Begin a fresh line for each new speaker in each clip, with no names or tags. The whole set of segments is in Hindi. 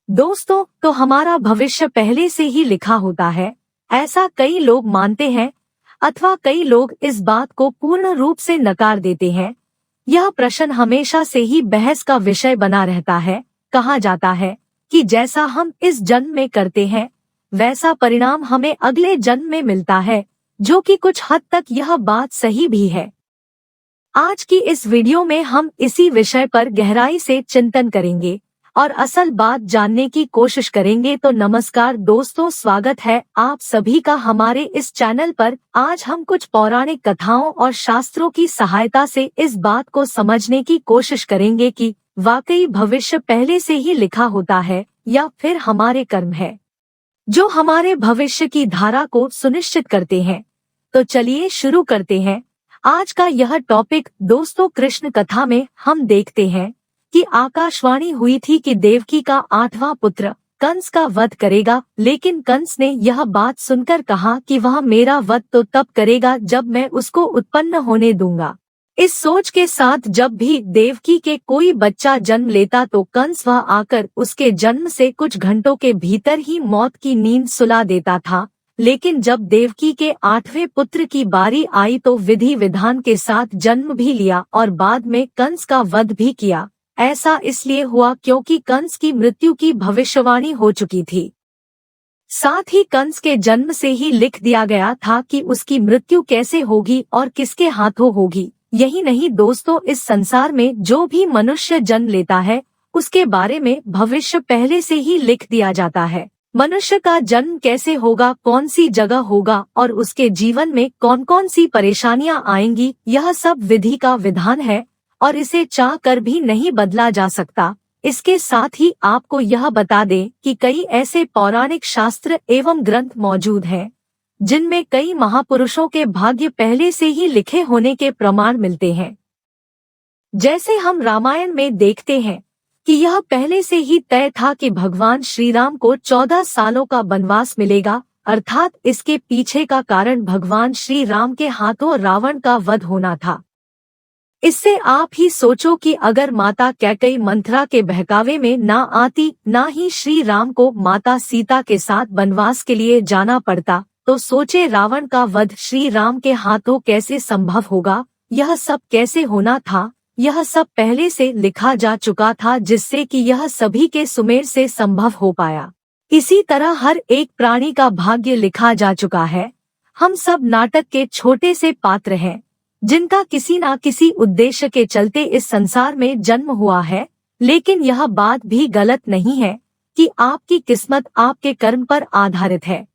दोस्तों, तो हमारा भविष्य पहले से ही लिखा होता है, ऐसा कई लोग मानते हैं, अथवा कई लोग इस बात को पूर्ण रूप से नकार देते हैं। यह प्रश्न हमेशा से ही बहस का विषय बना रहता है। कहा जाता है कि जैसा हम इस जन्म में करते हैं, वैसा परिणाम हमें अगले जन्म में मिलता है, जो कि कुछ हद तक यह बात सही भी है। आज की इस वीडियो में हम इसी विषय पर गहराई से चिंतन करेंगे और असल बात जानने की कोशिश करेंगे। तो नमस्कार दोस्तों, स्वागत है आप सभी का हमारे इस चैनल पर। आज हम कुछ पौराणिक कथाओं और शास्त्रों की सहायता से इस बात को समझने की कोशिश करेंगे कि वाकई भविष्य पहले से ही लिखा होता है या फिर हमारे कर्म है जो हमारे भविष्य की धारा को सुनिश्चित करते हैं। तो चलिए शुरू करते हैं आज का यह टॉपिक। दोस्तों, कृष्ण कथा में हम देखते हैं कि आकाशवाणी हुई थी कि देवकी का 8वां पुत्र कंस का वध करेगा, लेकिन कंस ने यह बात सुनकर कहा कि वह मेरा वध तो तब करेगा जब मैं उसको उत्पन्न होने दूंगा। इस सोच के साथ जब भी देवकी के कोई बच्चा जन्म लेता तो कंस वह आकर उसके जन्म से कुछ घंटों के भीतर ही मौत की नींद सुला देता था। लेकिन जब देवकी के 8वें पुत्र की बारी आई तो विधि विधान के साथ जन्म भी लिया और बाद में कंस का वध भी किया। ऐसा इसलिए हुआ क्योंकि कंस की मृत्यु की भविष्यवाणी हो चुकी थी। साथ ही कंस के जन्म से ही लिख दिया गया था कि उसकी मृत्यु कैसे होगी और किसके हाथों होगी। यही नहीं दोस्तों, इस संसार में जो भी मनुष्य जन्म लेता है उसके बारे में भविष्य पहले से ही लिख दिया जाता है। मनुष्य का जन्म कैसे होगा, कौन सी जगह होगा और उसके जीवन में कौन कौन सी परेशानियां आएंगी, यह सब विधि का विधान है और इसे चाह कर भी नहीं बदला जा सकता। इसके साथ ही आपको यह बता दें कि कई ऐसे पौराणिक शास्त्र एवं ग्रंथ मौजूद हैं जिनमें कई महापुरुषों के भाग्य पहले से ही लिखे होने के प्रमाण मिलते हैं। जैसे हम रामायण में देखते हैं कि यह पहले से ही तय था कि भगवान श्री राम को 14 सालों का वनवास मिलेगा, अर्थात इसके पीछे का कारण भगवान श्री राम के हाथों रावण का वध होना था। इससे आप ही सोचो कि अगर माता कैकेयी मंथरा के बहकावे में ना आती, ना ही श्री राम को माता सीता के साथ वनवास के लिए जाना पड़ता, तो सोचे रावण का वध श्री राम के हाथों कैसे संभव होगा। यह सब कैसे होना था, यह सब पहले से लिखा जा चुका था, जिससे कि यह सभी के सुमेर से संभव हो पाया। इसी तरह हर एक प्राणी का भाग्य लिखा जा चुका है। हम सब नाटक के छोटे से पात्र हैं जिनका किसी न किसी उद्देश्य के चलते इस संसार में जन्म हुआ है। लेकिन यह बात भी गलत नहीं है कि आपकी किस्मत आपके कर्म पर आधारित है।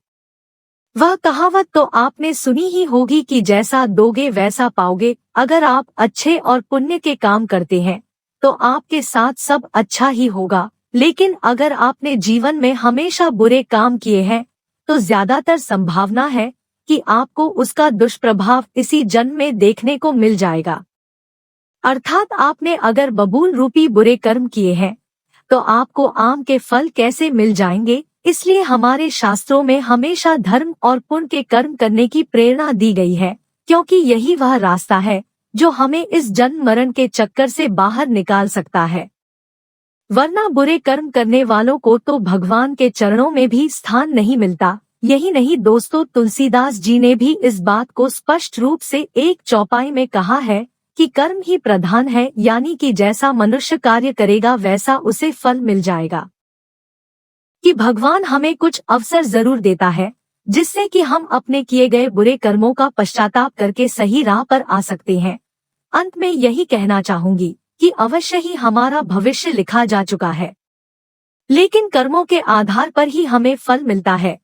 वह कहावत तो आपने सुनी ही होगी कि जैसा दोगे वैसा पाओगे। अगर आप अच्छे और पुण्य के काम करते हैं तो आपके साथ सब अच्छा ही होगा, लेकिन अगर आपने जीवन में हमेशा बुरे काम किए हैं तो ज्यादातर संभावना है कि आपको उसका दुष्प्रभाव इसी जन्म में देखने को मिल जाएगा। अर्थात आपने अगर बबूल रूपी बुरे कर्म किए हैं तो आपको आम के फल कैसे मिल जाएंगे। इसलिए हमारे शास्त्रों में हमेशा धर्म और पुण्य के कर्म करने की प्रेरणा दी गई है, क्योंकि यही वह रास्ता है जो हमें इस जन्म मरण के चक्कर से बाहर निकाल सकता है। वरना बुरे कर्म करने वालों को तो भगवान के चरणों में भी स्थान नहीं मिलता। यही नहीं दोस्तों, तुलसीदास जी ने भी इस बात को स्पष्ट रूप से एक चौपाई में कहा है कि कर्म ही प्रधान है, यानी कि जैसा मनुष्य कार्य करेगा वैसा उसे फल मिल जाएगा। कि भगवान हमें कुछ अवसर जरूर देता है जिससे कि हम अपने किए गए बुरे कर्मों का पश्चाताप करके सही राह पर आ सकते हैं। अंत में यही कहना चाहूंगी कि अवश्य ही हमारा भविष्य लिखा जा चुका है, लेकिन कर्मों के आधार पर ही हमें फल मिलता है।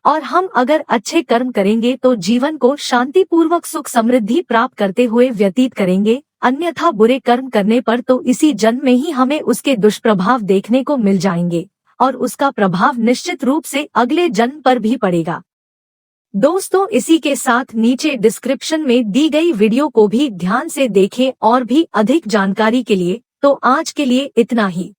और हम अगर अच्छे कर्म करेंगे तो जीवन को शांतिपूर्वक सुख समृद्धि प्राप्त करते हुए व्यतीत करेंगे, अन्यथा बुरे कर्म करने पर तो इसी जन्म में ही हमें उसके दुष्प्रभाव देखने को मिल जाएंगे और उसका प्रभाव निश्चित रूप से अगले जन्म पर भी पड़ेगा। दोस्तों, इसी के साथ नीचे डिस्क्रिप्शन में दी गई वीडियो को भी ध्यान से देखें और भी अधिक जानकारी के लिए। तो आज के लिए इतना ही।